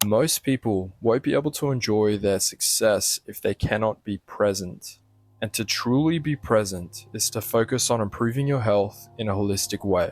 Most people won't be able to enjoy their success if they cannot be present. And to truly be present is to focus on improving your health in a holistic way,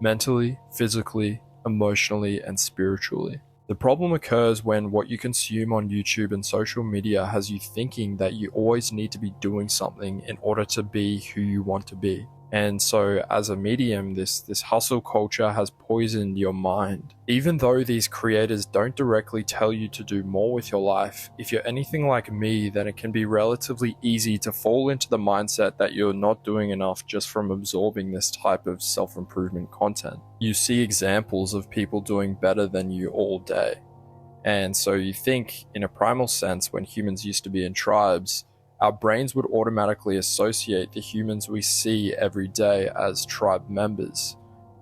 mentally, physically, emotionally, and spiritually. The problem occurs when what you consume on YouTube and social media has you thinking that you always need to be doing something in order to be who you want to be. And so as a medium, this hustle culture has poisoned your mind. Even though these creators don't directly tell you to do more with your life, if you're anything like me, then it can be relatively easy to fall into the mindset that you're not doing enough just from absorbing this type of self-improvement content. You see examples of people doing better than you all day. And so you think, in a primal sense, when humans used to be in tribes, our brains would automatically associate the humans we see every day as tribe members.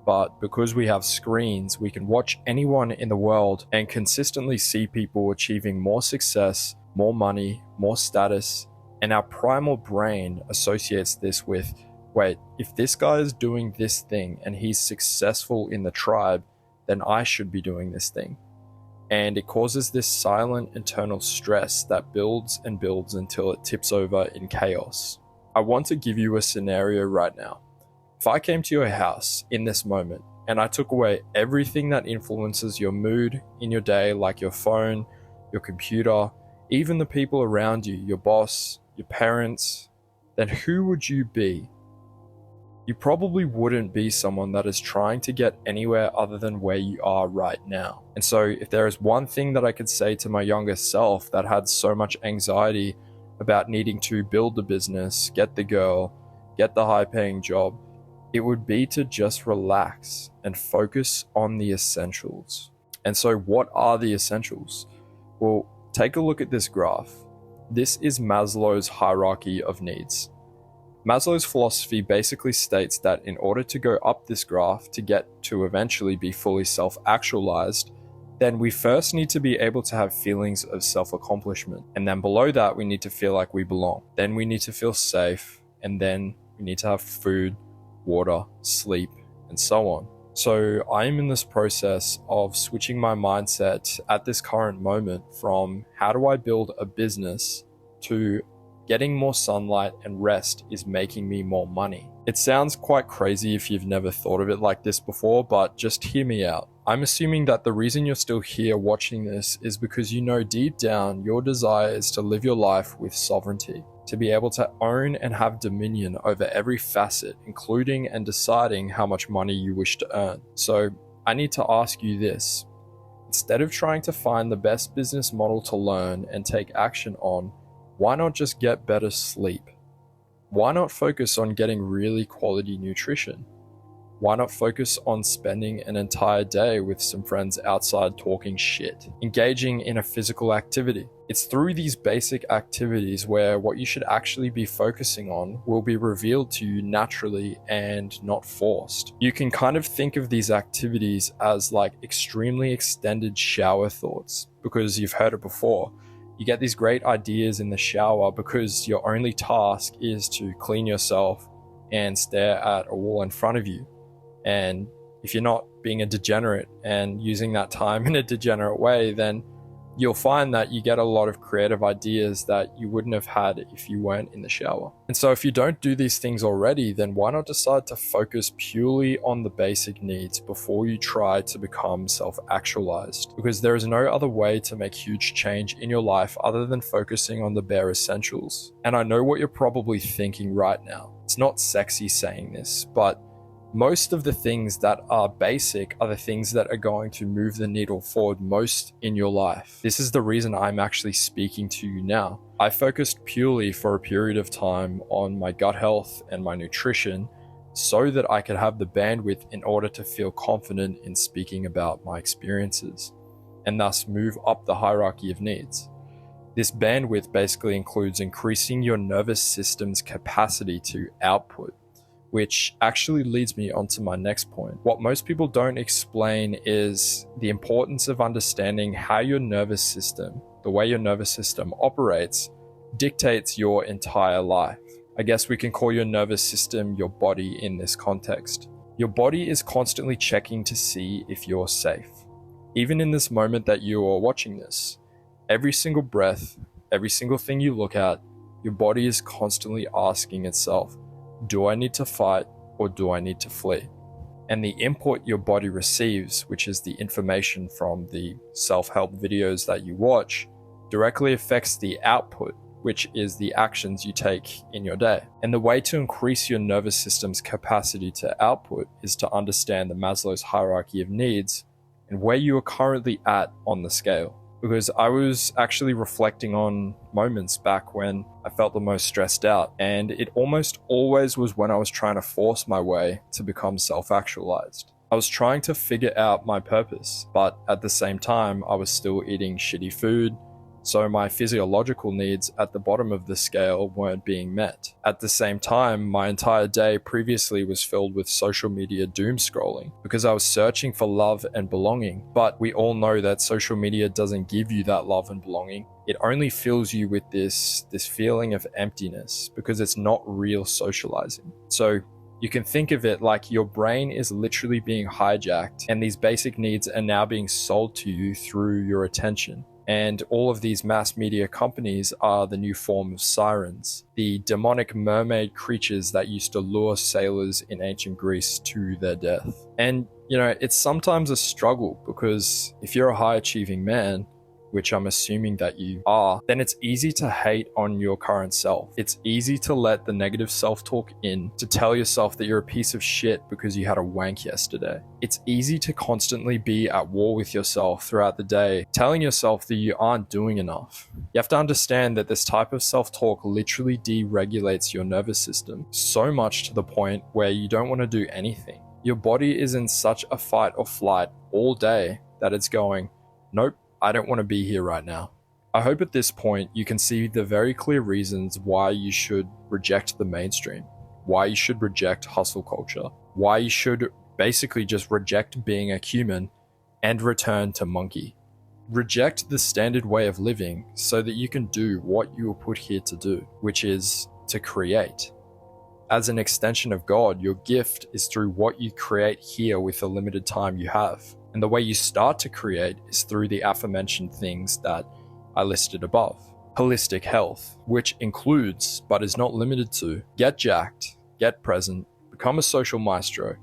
But because we have screens, we can watch anyone in the world and consistently see people achieving more success, more money, more status, and our primal brain associates this with, wait, if this guy is doing this thing and he's successful in the tribe, then I should be doing this thing. And it causes this silent internal stress that builds and builds until it tips over in chaos. I want to give you a scenario right now. If I came to your house in this moment and I took away everything that influences your mood in your day, like your phone, your computer, even the people around you, your boss, your parents, then who would you be? You probably wouldn't be someone that is trying to get anywhere other than where you are right now. And so if there is one thing that I could say to my younger self that had so much anxiety about needing to build a business, get the girl, get the high-paying job, it would be to just relax and focus on the essentials. And so what are the essentials? Well, take a look at this graph. This is Maslow's hierarchy of needs. Maslow's philosophy basically states that in order to go up this graph to get to eventually be fully self-actualized, then we first need to be able to have feelings of self-accomplishment. And then below that, we need to feel like we belong. Then we need to feel safe. And then we need to have food, water, sleep, and so on. So I am in this process of switching my mindset at this current moment from how do I build a business to getting more sunlight and rest is making me more money. It sounds quite crazy if you've never thought of it like this before, but just hear me out. I'm assuming that the reason you're still here watching this is because you know deep down your desire is to live your life with sovereignty, to be able to own and have dominion over every facet, including and deciding how much money you wish to earn. So I need to ask you this. Instead of trying to find the best business model to learn and take action on, why not just get better sleep? Why not focus on getting really quality nutrition? Why not focus on spending an entire day with some friends outside talking shit, engaging in a physical activity? It's through these basic activities where what you should actually be focusing on will be revealed to you naturally and not forced. You can kind of think of these activities as like extremely extended shower thoughts, because you've heard it before. You get these great ideas in the shower because your only task is to clean yourself and stare at a wall in front of you. And if you're not being a degenerate and using that time in a degenerate way, then you'll find that you get a lot of creative ideas that you wouldn't have had if you weren't in the shower. And so if you don't do these things already, then why not decide to focus purely on the basic needs before you try to become self-actualized? Because there is no other way to make huge change in your life other than focusing on the bare essentials. And I know what you're probably thinking right now. It's not sexy saying this, but most of the things that are basic are the things that are going to move the needle forward most in your life. This is the reason I'm actually speaking to you now. I focused purely for a period of time on my gut health and my nutrition so that I could have the bandwidth in order to feel confident in speaking about my experiences and thus move up the hierarchy of needs. This bandwidth basically includes increasing your nervous system's capacity to output, which actually leads me onto my next point. What most people don't explain is the importance of understanding how your nervous system, the way your nervous system operates, dictates your entire life. I guess we can call your nervous system your body in this context. Your body is constantly checking to see if you're safe. Even in this moment that you are watching this, every single breath, every single thing you look at, your body is constantly asking itself, do I need to fight or do I need to flee? And the input your body receives, which is the information from the self-help videos that you watch, directly affects the output, which is the actions you take in your day. And the way to increase your nervous system's capacity to output is to understand the Maslow's hierarchy of needs and where you are currently at on the scale. Because I was actually reflecting on moments back when I felt the most stressed out, and it almost always was when I was trying to force my way to become self-actualized. I was trying to figure out my purpose, but at the same time, I was still eating shitty food, so my physiological needs at the bottom of the scale weren't being met. At the same time, my entire day previously was filled with social media doom scrolling because I was searching for love and belonging. But we all know that social media doesn't give you that love and belonging. It only fills you with this feeling of emptiness because it's not real socializing. So you can think of it like your brain is literally being hijacked, and these basic needs are now being sold to you through your attention. And all of these mass media companies are the new form of sirens, the demonic mermaid creatures that used to lure sailors in ancient Greece to their death. And, it's sometimes a struggle because if you're a high achieving man, which I'm assuming that you are, then it's easy to hate on your current self. It's easy to let the negative self-talk in, to tell yourself that you're a piece of shit because you had a wank yesterday. It's easy to constantly be at war with yourself throughout the day, telling yourself that you aren't doing enough. You have to understand that this type of self-talk literally deregulates your nervous system so much to the point where you don't want to do anything. Your body is in such a fight or flight all day that it's going, nope, I don't want to be here right now. I hope at this point you can see the very clear reasons why you should reject the mainstream, why you should reject hustle culture, why you should basically just reject being a human and return to monkey. Reject the standard way of living so that you can do what you were put here to do, which is to create. As an extension of God, your gift is through what you create here with the limited time you have. And the way you start to create is through the aforementioned things that I listed above. Holistic health, which includes, but is not limited to, get jacked, get present, become a social maestro,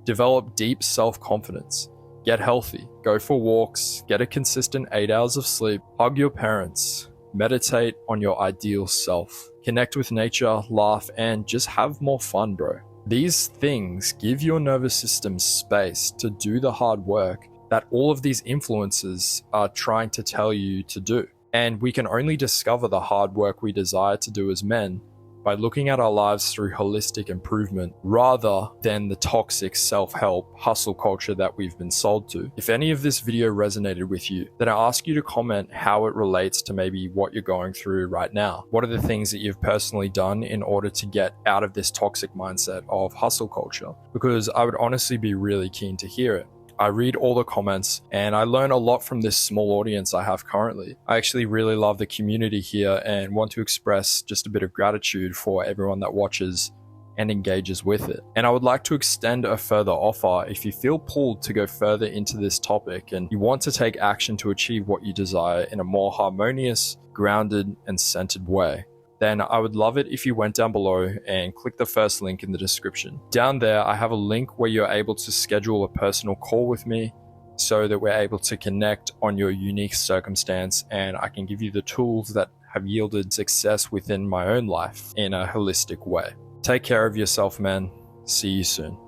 develop deep self-confidence, get healthy, go for walks, get a consistent 8 hours of sleep, hug your parents, meditate on your ideal self, connect with nature, laugh, and just have more fun, bro. These things give your nervous system space to do the hard work that all of these influences are trying to tell you to do. And we can only discover the hard work we desire to do as men by looking at our lives through holistic improvement rather than the toxic self-help hustle culture that we've been sold to. If any of this video resonated with you, then I ask you to comment how it relates to maybe what you're going through right now. What are the things that you've personally done in order to get out of this toxic mindset of hustle culture? Because I would honestly be really keen to hear it. I read all the comments and I learn a lot from this small audience I have currently. I actually really love the community here and want to express just a bit of gratitude for everyone that watches and engages with it. And I would like to extend a further offer if you feel pulled to go further into this topic and you want to take action to achieve what you desire in a more harmonious, grounded, and centered way. Then I would love it if you went down below and click the first link in the description. Down there, I have a link where you're able to schedule a personal call with me so that we're able to connect on your unique circumstance and I can give you the tools that have yielded success within my own life in a holistic way. Take care of yourself, man. See you soon.